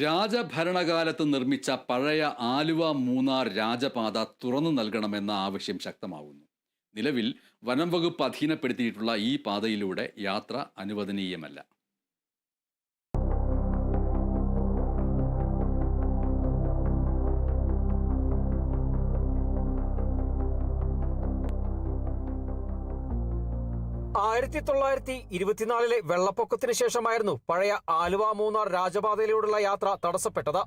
രാജഭരണകാലത്ത് നിർമ്മിച്ച പഴയ ആലുവ മൂന്നാർ രാജപാത തുറന്നു നൽകണമെന്ന ആവശ്യം ശക്തമാവുന്നു. നിലവിൽ വനം വകുപ്പ് അധീനപ്പെടുത്തിയിട്ടുള്ള ഈ പാതയിലൂടെ യാത്ര അനുവദനീയമല്ല. ആയിരത്തി 1924 വെള്ളപ്പൊക്കത്തിന് ശേഷമായിരുന്നു പഴയ ആലുവ മൂന്നാർ രാജപാതയിലൂടെയുള്ള യാത്ര തടസ്സപ്പെട്ടത്.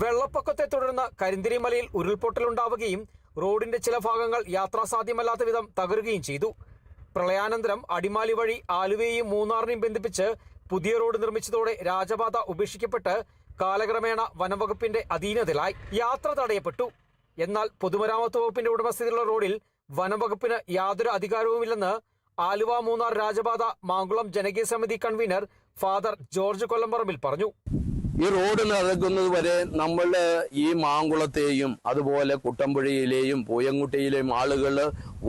വെള്ളപ്പൊക്കത്തെ തുടർന്ന് കരിന്തിരിമലയിൽ ഉരുൾപൊട്ടലുണ്ടാവുകയും റോഡിന്റെ ചില ഭാഗങ്ങൾ യാത്രാസാധ്യമല്ലാത്ത വിധം തകരുകയും ചെയ്തു. പ്രളയാനന്തരം അടിമാലി വഴി ആലുവയെയും മൂന്നാറിനെയും ബന്ധിപ്പിച്ച് പുതിയ റോഡ് നിർമ്മിച്ചതോടെ രാജപാത ഉപേക്ഷിക്കപ്പെട്ട് കാലക്രമേണ വനംവകുപ്പിന്റെ അധീനതയിലായി. യാത്ര തടയപ്പെട്ടു. എന്നാൽ പൊതുമരാമത്ത് വകുപ്പിന്റെ ഉടമസ്ഥതയിലുള്ള റോഡിൽ വനംവകുപ്പിന് യാതൊരു അധികാരവുമില്ലെന്ന് ആലുവ മൂന്നാർ രാജപാത മാങ്കുളം ജനകീയ സമിതി കൺവീനർ ഫാദർ ജോർജ് കൊല്ലംപറമ്പിൽ പറഞ്ഞു. ഈ റോഡ് നടക്കുന്നത് വരെ നമ്മളുടെ ഈ മാങ്കുളത്തെയും അതുപോലെ കുട്ടമ്പുഴയിലെയും പൂയംകുട്ടിയിലെയും ആളുകൾ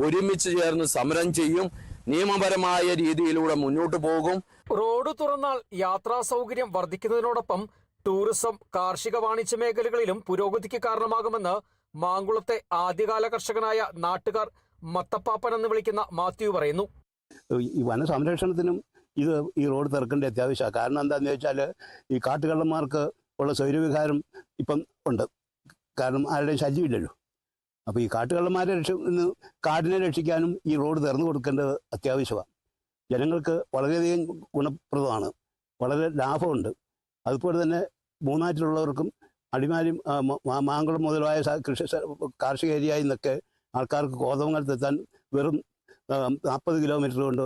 ഒരുമിച്ച് ചേർന്ന് സമരം ചെയ്യും. നിയമപരമായ രീതിയിലൂടെ മുന്നോട്ട് പോകും. റോഡ് തുറന്നാൽ യാത്രാ സൗകര്യം വർദ്ധിക്കുന്നതിനോടൊപ്പം ടൂറിസം, കാർഷിക വാണിജ്യ മേഖലകളിലും പുരോഗതിക്ക് കാരണമാകുമെന്ന് മാങ്കുളത്തെ ആദ്യകാല കർഷകനായ നാട്ടുകാർ മത്തപ്പാപ്പൻ എന്ന് വിളിക്കുന്ന മാത്യു പറയുന്നു. ഈ വനസംരക്ഷണത്തിനും ഈ റോഡ് തിറക്കേണ്ട അത്യാവശ്യമാണ്. കാരണം എന്താണെന്ന് വെച്ചാൽ ഈ കാട്ടുകള്ളന്മാർക്ക് ഉള്ള സ്വൈരവികാരം ഇപ്പം ഉണ്ട്. കാരണം ആരുടെയും ശല്യമില്ലല്ലോ. അപ്പോൾ ഈ കാട്ടുകള്ളന്മാരെ കാടിനെ രക്ഷിക്കാനും ഈ റോഡ് തുറന്നു കൊടുക്കേണ്ടത് അത്യാവശ്യമാണ്. ജനങ്ങൾക്ക് വളരെയധികം ഗുണപ്രദമാണ്, വളരെ ലാഭമുണ്ട്. അതുപോലെ തന്നെ മൂന്നാറ്റിലുള്ളവർക്കും അടിമാലിയും മാങ്കുളം മുതലായ കാർഷിക ഏരിയയിൽ നിന്നൊക്കെ ആൾക്കാർക്ക് കോതമംഗലത്തെത്താൻ വെറും 40 കിലോമീറ്റർ കൊണ്ട്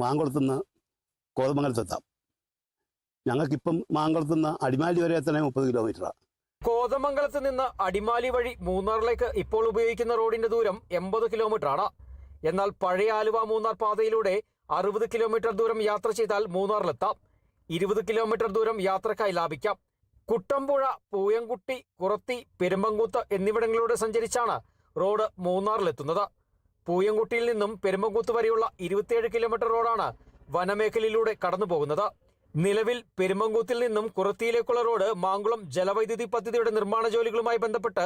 മാങ്കുളത്തുനിന്ന് കോതമംഗലത്തെത്താം. ഞങ്ങൾക്കിപ്പം മാങ്കുളത്തുനിന്ന് അടിമാലി വരെ എത്തണേ 30 കിലോമീറ്ററാണ്. കോതമംഗലത്ത് നിന്ന് അടിമാലി വഴി മൂന്നാറിലേക്ക് ഇപ്പോൾ ഉപയോഗിക്കുന്ന റോഡിന്റെ ദൂരം 80 കിലോമീറ്ററാണ്. എന്നാൽ പഴയ ആലുവ മൂന്നാർ പാതയിലൂടെ 60 കിലോമീറ്റർ ദൂരം യാത്ര ചെയ്താൽ മൂന്നാറിലെത്താം. 20 കിലോമീറ്റർ ദൂരം യാത്രക്കായി ലാഭിക്കാം. കുട്ടമ്പുഴ, പൂയംകുട്ടി, കുറത്തി, പെരുമ്പങ്കൂത്ത് എന്നിവിടങ്ങളിലൂടെ സഞ്ചരിച്ചാണ് റോഡ് മൂന്നാറിലെത്തുന്നത്. പൂയംകുട്ടിയിൽ നിന്നും പെരുമ്പങ്കൂത്ത് വരെയുള്ള 27 കിലോമീറ്റർ റോഡാണ് വനമേഖലയിലൂടെ കടന്നുപോകുന്നത്. നിലവിൽ പെരുമ്പങ്കൂത്തിൽ നിന്നും കുറത്തിയിലേക്കുള്ള റോഡ് മാങ്കുളം ജലവൈദ്യുതി പദ്ധതിയുടെ നിർമ്മാണ ജോലികളുമായി ബന്ധപ്പെട്ട്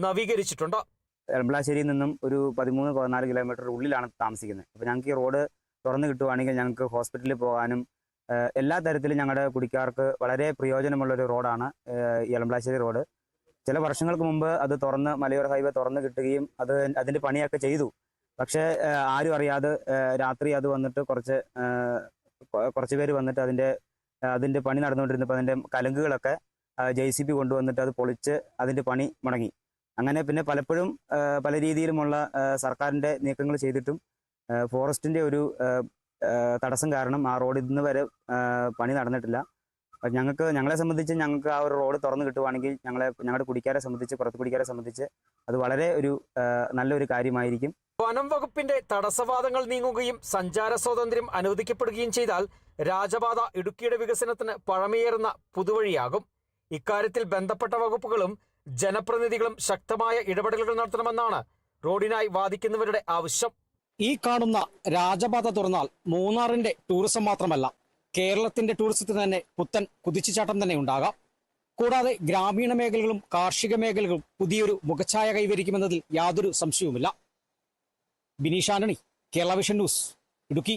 നവീകരിച്ചിട്ടുണ്ട്. എളമ്പളാശ്ശേരിയിൽ നിന്നും ഒരു 13-14 കിലോമീറ്റർ ഉള്ളിലാണ് താമസിക്കുന്നത്. അപ്പോൾ ഞങ്ങൾക്ക് ഈ റോഡ് തുറന്നു കിട്ടുവാണെങ്കിൽ ഞങ്ങൾക്ക് ഹോസ്പിറ്റലിൽ പോകാനും എല്ലാ തരത്തിലും ഞങ്ങളുടെ കുടിക്കാർക്ക് വളരെ പ്രയോജനമുള്ളൊരു റോഡാണ് എളമ്പളാശ്ശേരി റോഡ്. ചില വർഷങ്ങൾക്ക് മുമ്പ് അത് തുറന്ന് മലയോര ഹൈവേ തുറന്നു കിട്ടുകയും അതിന്റെ പണിയൊക്കെ ചെയ്തു. പക്ഷേ ആരും അറിയാതെ രാത്രി അത് വന്നിട്ട് കുറച്ച് പേര് വന്നിട്ട് അതിന്റെ പണി നടന്നുകൊണ്ടിരുന്നപ്പോൾ അതിന്റെ കലങ്കുകളൊക്കെ JCB കൊണ്ടുവന്നിട്ട് അത് പൊളിച്ച് അതിന്റെ പണി മുടങ്ങി. അങ്ങനെ പിന്നെ പലപ്പോഴും പല രീതിയിലുമുള്ള സർക്കാരിന്റെ നീക്കങ്ങൾ ചെയ്തിട്ടും ഫോറസ്റ്റിന്റെ ഒരു തടസ്സം കാരണം ആ റോഡ് ഇന്ന് വരെ പണി നടന്നിട്ടില്ല. ഞങ്ങളെ സംബന്ധിച്ച് ഞങ്ങൾക്ക് ആ ഒരു റോഡ് തുറന്നു കിട്ടുവാണെങ്കിൽ ഞങ്ങളുടെ കുടിക്കാരെ സംബന്ധിച്ച്, പുറത്ത് കുടിക്കാരെ സംബന്ധിച്ച് അത് വളരെ നല്ലൊരു കാര്യമായിരിക്കും. വനം വകുപ്പിന്റെ തടസ്സവാദങ്ങൾ നീങ്ങുകയും സഞ്ചാര സ്വാതന്ത്ര്യം അനുവദിക്കപ്പെടുകയും ചെയ്താൽ രാജപാത ഇടുക്കിയുടെ വികസനത്തിന് പഴമയേറുന്ന പുതുവഴിയാകും. ഇക്കാര്യത്തിൽ ബന്ധപ്പെട്ട വകുപ്പുകളും ജനപ്രതിനിധികളും ശക്തമായ ഇടപെടലുകൾ നടത്തണമെന്നാണ് റോഡിനായി വാദിക്കുന്നവരുടെ ആവശ്യം. ഈ കാണുന്ന രാജപാത തുറന്നാൽ മൂന്നാറിന്റെ ടൂറിസം മാത്രമല്ല, കേരളത്തിന്റെ ടൂറിസത്തിന് തന്നെ പുത്തൻ കുതിച്ചുചാട്ടം തന്നെ ഉണ്ടാകാം. കൂടാതെ ഗ്രാമീണ മേഖലകളും കാർഷിക മേഖലകളും പുതിയൊരു മുഖച്ഛായ കൈവരിക്കുമെന്നതിൽ യാതൊരു സംശയവുമില്ല. Bineesh Antony, Kerala vision news, Idukki.